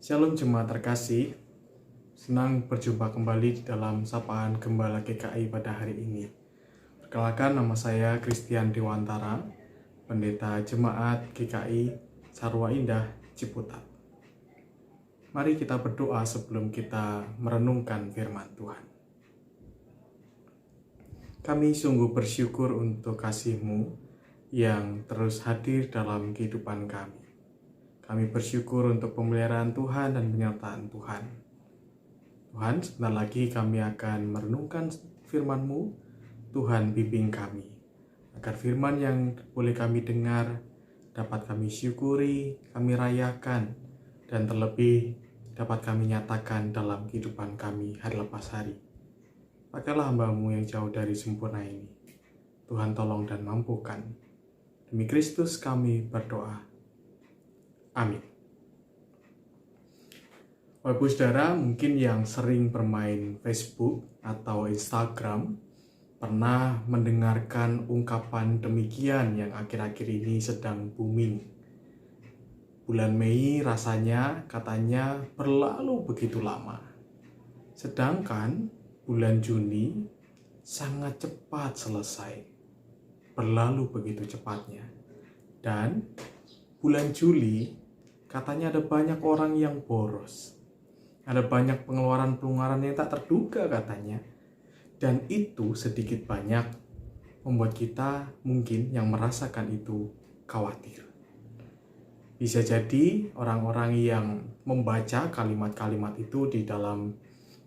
Shalom jemaat terkasih, senang berjumpa kembali di dalam sapaan Gembala GKI pada hari ini. Perkenalkan, nama saya Christian Dewantara, Pendeta Jemaat GKI Sarwa Indah, Ciputat. Mari kita berdoa sebelum kita merenungkan firman Tuhan. Kami sungguh bersyukur untuk kasih-Mu yang terus hadir dalam kehidupan kami. Kami bersyukur untuk pemeliharaan Tuhan dan penyertaan Tuhan. Tuhan, sebentar lagi kami akan merenungkan firman-Mu. Tuhan, bimbing kami, agar firman yang boleh kami dengar, dapat kami syukuri, kami rayakan, dan terlebih dapat kami nyatakan dalam kehidupan kami hari lepas hari. Pakailah hamba-Mu yang jauh dari sempurna ini. Tuhan tolong dan mampukan. Demi Kristus kami berdoa. Amin. Bapak Ibu Saudara, mungkin yang sering bermain Facebook atau Instagram pernah mendengarkan ungkapan demikian yang akhir-akhir ini sedang booming. Bulan Mei rasanya katanya berlalu begitu lama. Sedangkan bulan Juni sangat cepat selesai. Berlalu begitu cepatnya. Dan bulan Juli katanya ada banyak orang yang boros. Ada banyak pengeluaran-pengeluaran yang tak terduga katanya. Dan itu sedikit banyak membuat kita mungkin yang merasakan itu khawatir. Bisa jadi orang-orang yang membaca kalimat-kalimat itu di dalam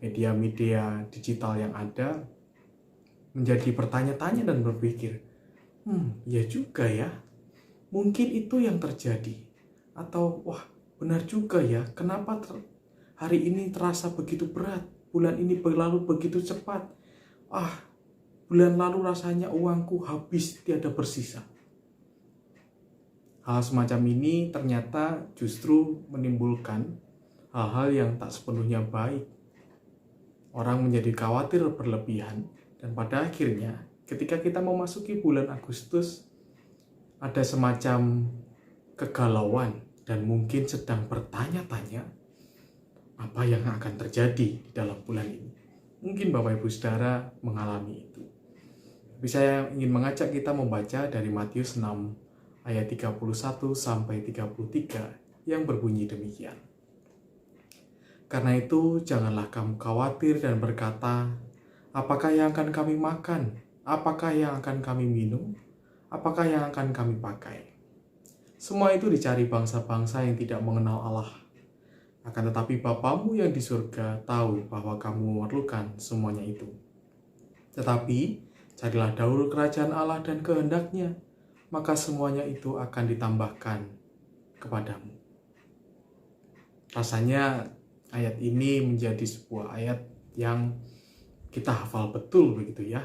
media-media digital yang ada menjadi bertanya-tanya dan berpikir, ya juga ya, mungkin itu yang terjadi. Atau, wah benar juga ya, kenapa hari ini terasa begitu berat, bulan ini berlalu begitu cepat. Bulan lalu rasanya uangku habis tiada bersisa. Hal semacam ini ternyata justru menimbulkan hal-hal yang tak sepenuhnya baik. Orang menjadi khawatir berlebihan, dan pada akhirnya ketika kita memasuki bulan Agustus, ada semacam kegalauan dan mungkin sedang bertanya-tanya apa yang akan terjadi di dalam bulan ini. Mungkin Bapak Ibu Saudara mengalami itu. Tapi saya ingin mengajak kita membaca dari Matius 6 ayat 31 sampai 33 yang berbunyi demikian. Karena itu janganlah kamu khawatir dan berkata, apakah yang akan kami makan? Apakah yang akan kami minum? Apakah yang akan kami pakai? Semua itu dicari bangsa-bangsa yang tidak mengenal Allah. Akan tetapi Bapamu yang di surga tahu bahwa kamu memerlukan semuanya itu. Tetapi carilah dahulu kerajaan Allah dan kehendaknya, maka semuanya itu akan ditambahkan kepadamu. Rasanya ayat ini menjadi sebuah ayat yang kita hafal betul begitu ya.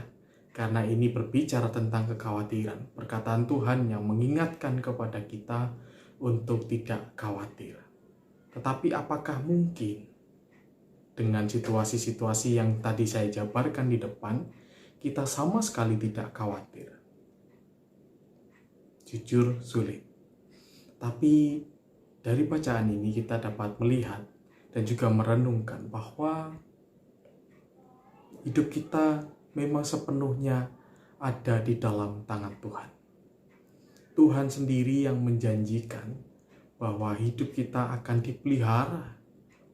Karena ini berbicara tentang kekhawatiran, perkataan Tuhan yang mengingatkan kepada kita untuk tidak khawatir. Tetapi apakah mungkin dengan situasi-situasi yang tadi saya jabarkan di depan, kita sama sekali tidak khawatir? Jujur sulit. Tapi dari bacaan ini kita dapat melihat dan juga merenungkan bahwa hidup kita memang sepenuhnya ada di dalam tangan Tuhan. Tuhan sendiri yang menjanjikan bahwa hidup kita akan dipelihara.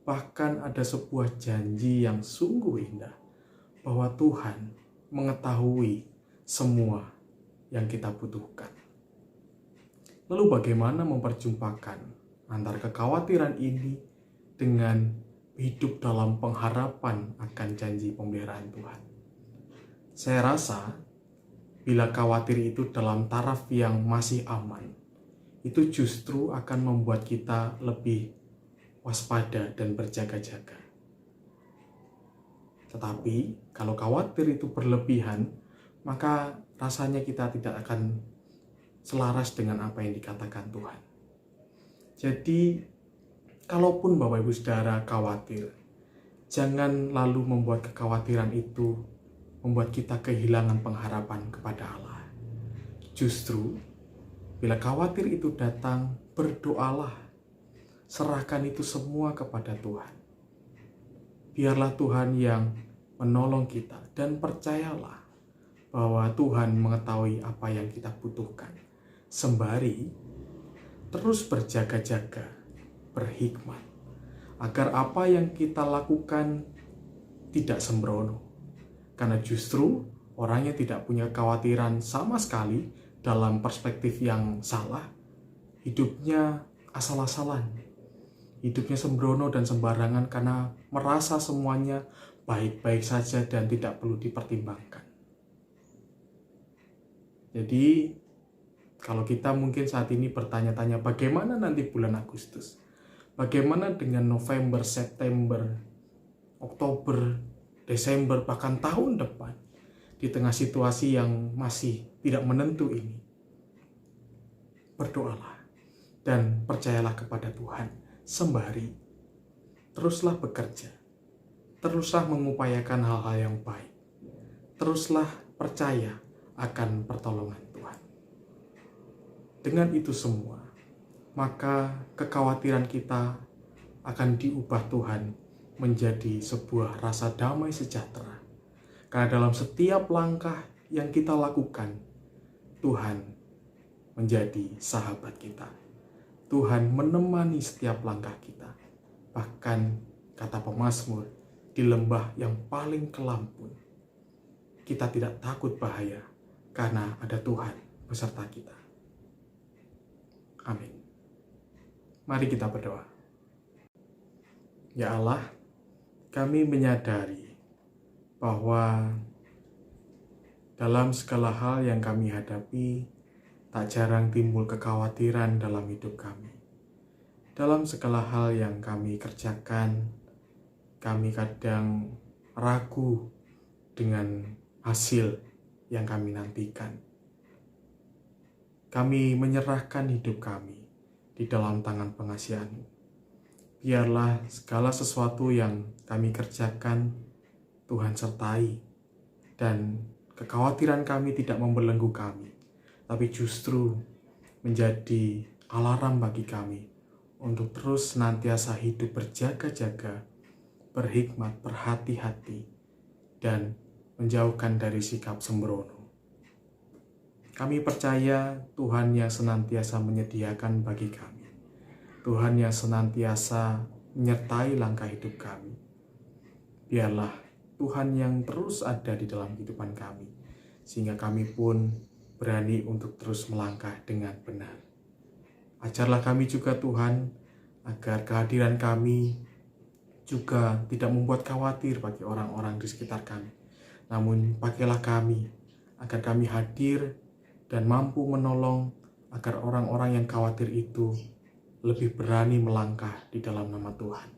Bahkan ada sebuah janji yang sungguh indah, bahwa Tuhan mengetahui semua yang kita butuhkan. Lalu bagaimana memperjumpakan antara kekhawatiran ini dengan hidup dalam pengharapan akan janji pemeliharaan Tuhan? Saya rasa bila khawatir itu dalam taraf yang masih aman, itu justru akan membuat kita lebih waspada dan berjaga-jaga. Tetapi kalau khawatir itu berlebihan, maka rasanya kita tidak akan selaras dengan apa yang dikatakan Tuhan. Jadi, kalaupun Bapak Ibu Saudara khawatir, jangan lalu membuat kekhawatiran itu membuat kita kehilangan pengharapan kepada Allah. Justru, bila khawatir itu datang, berdoalah. serahkan itu semua kepada Tuhan. Biarlah Tuhan yang menolong kita, dan percayalah bahwa Tuhan mengetahui apa yang kita butuhkan. Sembari terus berjaga-jaga, berhikmat, agar apa yang kita lakukan tidak sembrono. Karena justru orang yang tidak punya kekhawatiran sama sekali dalam perspektif yang salah, hidupnya asal-asalan, hidupnya sembrono dan sembarangan karena merasa semuanya baik-baik saja dan tidak perlu dipertimbangkan. Jadi, kalau kita mungkin saat ini bertanya-tanya bagaimana nanti bulan Agustus, bagaimana dengan November, September, Oktober, Desember, bahkan tahun depan, di tengah situasi yang masih tidak menentu ini, berdoalah dan percayalah kepada Tuhan. Sembari teruslah bekerja, teruslah mengupayakan hal-hal yang baik, teruslah percaya akan pertolongan Tuhan. Dengan itu semua, maka kekhawatiran kita akan diubah Tuhan menjadi sebuah rasa damai sejahtera. Karena dalam setiap langkah yang kita lakukan, Tuhan menjadi sahabat kita. Tuhan menemani setiap langkah kita. Bahkan kata pemazmur, di lembah yang paling kelam pun kita tidak takut bahaya karena ada Tuhan beserta kita. Amin. Mari kita berdoa. Ya Allah, kami menyadari bahwa dalam segala hal yang kami hadapi, tak jarang timbul kekhawatiran dalam hidup kami. Dalam segala hal yang kami kerjakan, kami kadang ragu dengan hasil yang kami nantikan. Kami menyerahkan hidup kami di dalam tangan pengasihan-Mu. Biarlah segala sesuatu yang kami kerjakan, Tuhan sertai, dan kekhawatiran kami tidak membelenggu kami, tapi justru menjadi alarm bagi kami untuk terus senantiasa hidup berjaga-jaga, berhikmat, berhati-hati, dan menjauhkan dari sikap sembrono. Kami percaya Tuhan yang senantiasa menyediakan bagi kami, Tuhan yang senantiasa menyertai langkah hidup kami. Biarlah Tuhan yang terus ada di dalam kehidupan kami, sehingga kami pun berani untuk terus melangkah dengan benar. Ajarlah kami juga Tuhan, agar kehadiran kami juga tidak membuat khawatir bagi orang-orang di sekitar kami. Namun pakailah kami, agar kami hadir dan mampu menolong, agar orang-orang yang khawatir itu lebih berani melangkah di dalam nama Tuhan.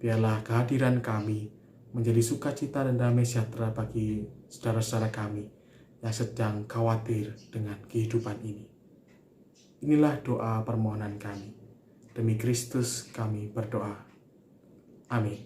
Biarlah kehadiran kami menjadi sukacita dan damai sejahtera bagi saudara-saudara kami yang sedang khawatir dengan kehidupan ini. Inilah doa permohonan kami. Demi Kristus kami berdoa. Amin.